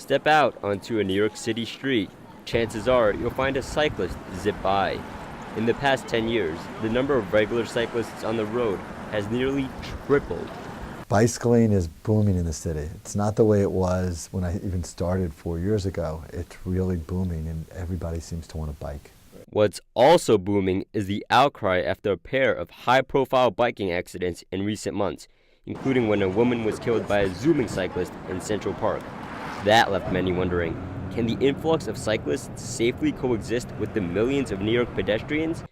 Step out onto a New York City street. Chances are you'll find a cyclist zip by. In the past 10 years, the number of regular cyclists on the road has nearly tripled. Bicycling is booming in the city. It's not the way it was when I even started 4 years ago. It's really booming and everybody seems to want to bike. What's also booming is the outcry after a pair of high-profile biking accidents in recent months, including when a woman was killed by a zooming cyclist in Central Park. That left many wondering, can the influx of cyclists safely coexist with the millions of New York pedestrians?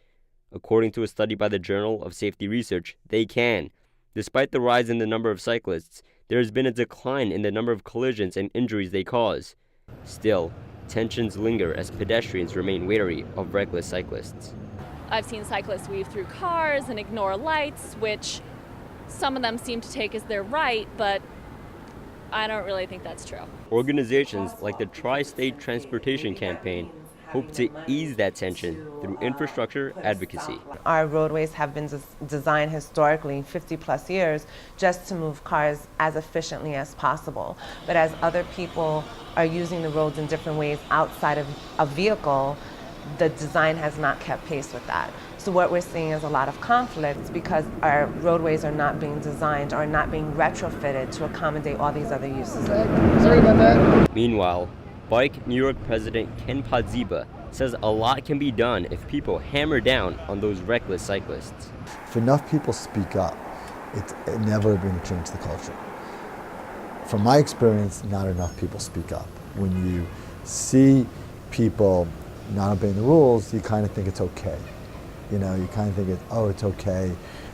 According to a study by the Journal of Safety Research, they can. Despite the rise in the number of cyclists, there has been a decline in the number of collisions and injuries they cause. Still, tensions linger as pedestrians remain wary of reckless cyclists. I've seen cyclists weave through cars and ignore lights, which some of them seem to take as their right, but I don't really think that's true. Organizations like the Tri-State Transportation Campaign hope to ease that tension through infrastructure advocacy. Our roadways have been designed historically 50 plus years just to move cars as efficiently as possible. But as other people are using the roads in different ways outside of a vehicle, the design has not kept pace with that. So what we're seeing is a lot of conflicts because our roadways are not being designed or not being retrofitted to accommodate all these other uses. Sorry about that. Meanwhile, Bike New York President Ken Podziba says a lot can be done if people hammer down on those reckless cyclists. If enough people speak up, it's never going to change the culture. From my experience, not enough people speak up. When you see people not obeying the rules, you kind of think it's okay. You know, you kind of think, it's okay.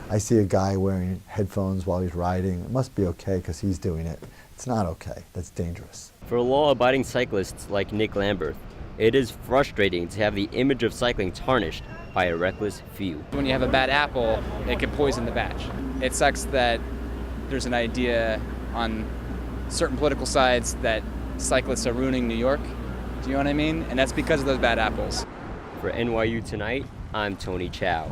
I see a guy wearing headphones while he's riding. It must be okay because he's doing it. It's not okay. That's dangerous. For law-abiding cyclists like Nick Lambert, it is frustrating to have the image of cycling tarnished by a reckless few. When you have a bad apple, it can poison the batch. It sucks that there's an idea on certain political sides that cyclists are ruining New York. Do you know what I mean? And that's because of those bad apples. For NYU Tonight, I'm Tony Chau.